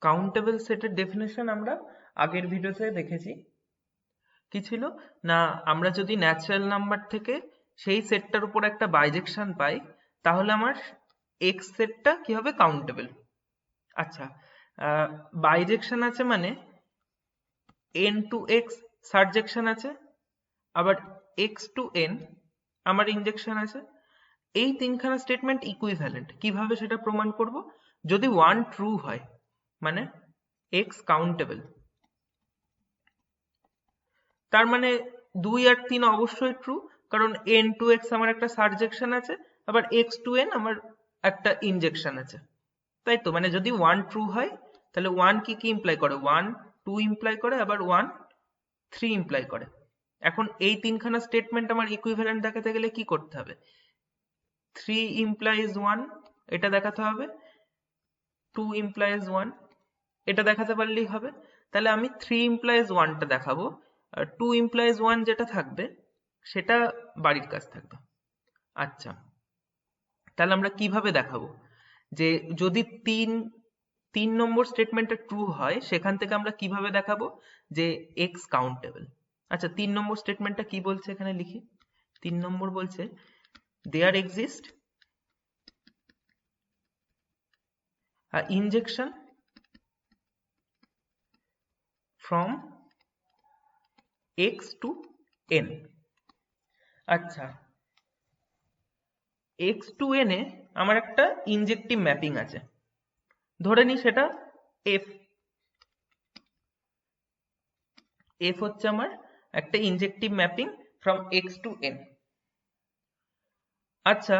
Countable সেটের definition আমরা আগের ভিডিওতে দেখেছি। কি ছিল না, আমরা যদি ন্যাচারাল নাম্বার থেকে সেই সেটটার উপর একটা বাইজেকশন পাই, তাহলে আমার এক্স সেটটা কি হবে, কাউন্টেবল। আচ্ছা, বাইজেকশন আছে মানে এন টু এক্স সারজেকশন আছে, আবার এক্স টু এন আমার ইনজেকশন আছে। এই তিনখানা স্টেটমেন্ট ইকুইভ্যালেন্ট। কিভাবে সেটা প্রমাণ করব? যদি ওয়ান ট্রু হয়, মানে এক্স কাউন্টেবল, তার মানে 2 আর 3 অবশ্যই ট্রু, কারণ এন টু এক্স আমার একটা সারজেকশন আছে, আবার এক্স টু এন আমার একটা ইনজেকশন আছে, তাই তো? মানে যদি 1 ট্রু হয়, তাহলে 1 কি কি ইমপ্লাই করে? 1 2 ইমপ্লাই করে, আবার 1 3 ইমপ্লাই করে। এখন এই তিনখানা স্টেটমেন্ট আমার ইকুইভ্যালেন্ট দেখাতে গেলে কি করতে হবে? 3 ইমপ্লাইজ 1 এটা দেখাতে হবে, 2 ইমপ্লাইজ 1 এটা দেখাতে পারলেই হবে। তাহলে আমি 3 ইমপ্লাইজ 1 টা দেখাবো, আর 2 ইমপ্লাইজ 1 যেটা থাকবে সেটা বাড়ির কাজ থাকবে। আচ্ছা, তাহলে আমরা কিভাবে দেখাবো যে যদি 3 নম্বর স্টেটমেন্টটা ট্রু হয়, সেখান থেকে আমরা কিভাবে দেখাবো যে এক্স কাউন্টেবল? আচ্ছা, 3 নম্বর স্টেটমেন্টটা কি বলছে এখানে লিখি। 3 নম্বর বলছে there exist injection from X to N. আচ্ছা, এক্স টু এন এ আমার একটা ইনজেক্টিভ ম্যাপিং আছে, ধরে নিই সেটা এফ। এফ হচ্ছে আমার একটা injective mapping from X to N. আচ্ছা,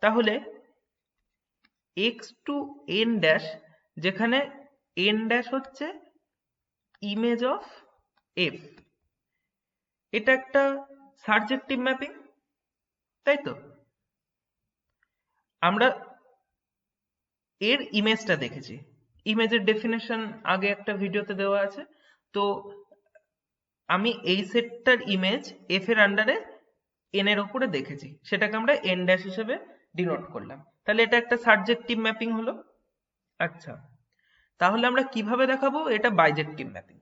তাহলে এক্স টু এন ড্যাশ, যেখানে এন ড্যাশ হচ্ছে ইমেজ অফ এফ, এটা একটা সারজেক্টিভ ম্যাপিং, তাই তো? আমরা এর ইমেজটা দেখেছি, ইমেজের ডেফিনেশন আগে একটা ভিডিওতে দেওয়া আছে। তো আমি এই সেটটার ইমেজ এফ এর আন্ডারে এন এর উপরে দেখেছি, সেটাকে আমরা এন ড্যাশ হিসেবে ডিনোট করলাম। তাহলে এটা একটা সারজেক্টিভ ম্যাপিং হলো। আচ্ছা, তাহলে আমরা কিভাবে দেখাবো এটা বাইজেক্টিভ ম্যাপিং?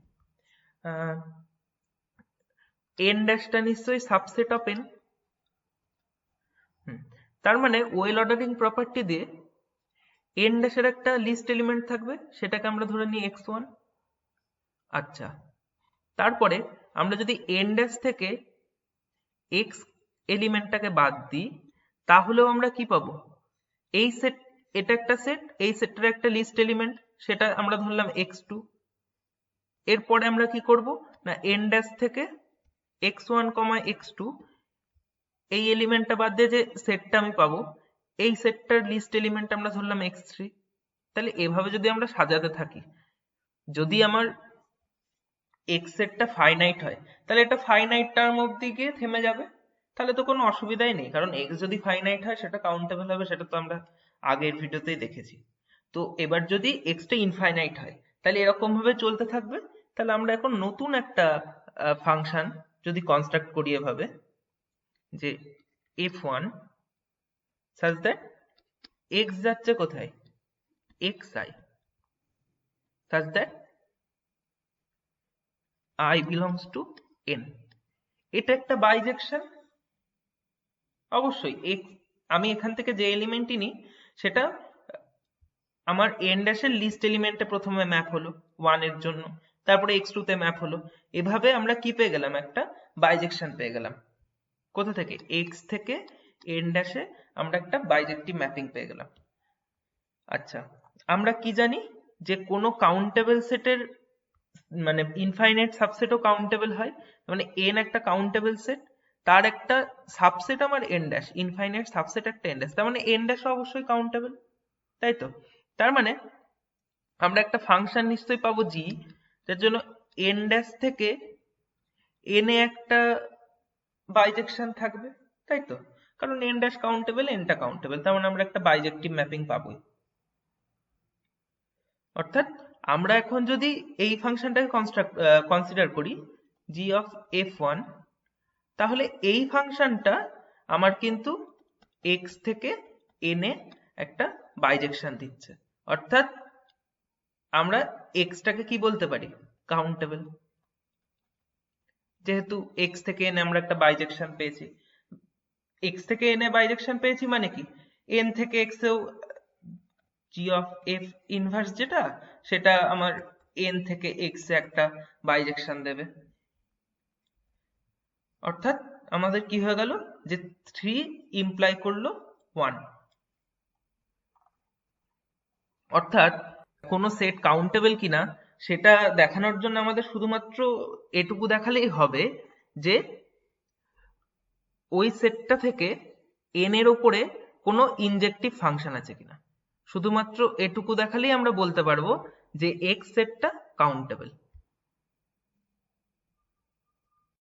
এন ড্যাশটা নিশ্চয়ই সাবসেট অফ এন। তার মানে ওয়েল অর্ডারিং প্রপার্টি দিয়ে এন ড্যাশের একটা লিস্ট এলিমেন্ট থাকবে, সেটাকে আমরা ধরে নিই x1। আচ্ছা, তারপরে আমরা যদি এন ড্যাশ থেকে এক্স এলিমেন্টটাকে বাদ দিই, তাহলেও আমরা কি পাবো? এই সেট, এটা একটা সেট, এই সেটের একটা লিস্ট এলিমেন্ট, সেটা আমরা ধরলাম x2। এরপরে আমরা কি করব না, এন ড্যাশ থেকে x1 x2 এই এলিমেন্টটা বাদ দিয়ে যে সেটটা আমি পাবো, এই সেটটার লিস্ট এলিমেন্ট আমরা ধরলাম x3। তাহলে এভাবে যদি আমরা সাজাতে থাকি, যদি আমার এক্স সেটটা ফাইনাইট হয়, তাহলে এটা ফাইনাইট টার্ম অব্দি গিয়ে থেমে যাবে, তাহলে তো কোনো অসুবিধাই নেই, কারণ এক্স যদি ফাইনাইট হয় সেটা কাউন্টেবল হবে, সেটা তো আমরা আগের ভিডিওতেই দেখেছি। তো এবার যদি এক্সটা ইনফাইনাইট হয়, তাহলে এরকম ভাবে চলতে থাকবে। তাহলে আমরা এখন নতুন একটা ফাংশন যদি কনস্ট্রাক্ট করি এভাবে, যে f1 such that x যাচ্ছে কোথায়, xi, such that I belongs to n। এটা একটা বাইজেকশন। অবশ্যই আমি এখান থেকে যে এলিমেন্টই নিই, সেটা আমার এন ড্যাশের লিস্ট এলিমেন্টে প্রথমে ম্যাপ হলো 1 এর জন্য, তারপরে x2 তে ম্যাপ হলো। এভাবে আমরা কি পেয়ে গেলাম, একটা বাইজেকশন পেয়ে গেলাম। কোথা থেকে? x থেকে এন ড্যাশে আমরা একটা বাইজেক্টিভ ম্যাপিং পেয়ে গেলাম। আচ্ছা, আমরা কি জানি যে কোনো কাউন্টেবল সেটের মানে ইনফাইনাইট সাবসেটও কাউন্টেবল হয়, মানে n একটা কাউন্টেবল সেট, তার একটা সাবসেট আমার n ড্যাশ, ইনফাইনাইট সাবসেট একটা n ড্যাশ, তার মানে n ড্যাশ অবশ্যই কাউন্টেবল, তাই তো? তার মানে আমরা একটা ফাংশন নিশ্চয়ই পাবো g, যার জন্য n ড্যাশ থেকে n এ একটা বাইজেকশন থাকবে, তাই তো? কারণ n ড্যাশ কাউন্টেবল, n টা কাউন্টেবল, তার মানে আমরা একটা বাইজেক্টিভ ম্যাপিং পাবোই। অর্থাৎ আমরা এখন যদি এই ফাংশনটাকে কনসিডার করি g অফ f1, তাহলে এই ফাংশনটা আমার কিন্তু x থেকে n এ একটা বাইজেকশন দিচ্ছে। অর্থাৎ আমরা এক্সটাকে কি বলতে পারি? কাউন্টেবল। যেহেতু এক্স থেকে এন আমরা একটা বাইজেকশন পেয়েছি, এক্স থেকে এন এ বাইজেকশন পেয়েছি মানে কি, এন থেকে এক্স এও জি অফ এফ ইনভার্স যেটা, সেটা আমার এন থেকে এক্স এ একটা বাইজেকশন দেবে। অর্থাৎ আমাদের কি হয়ে গেল যে 3 ইমপ্লাই করলো 1। অর্থাৎ কোনো সেট কাউন্টেবল কিনা সেটা দেখানোর জন্য আমাদের শুধুমাত্র এটুকু দেখালেই হবে যে ওই সেটটা থেকে n এর ওপরে কোনো ইনজেক্টিভ ফাংশন আছে কিনা। শুধুমাত্র এটুকু দেখালেই আমরা বলতে পারবো যে x সেটটা কাউন্টেবল।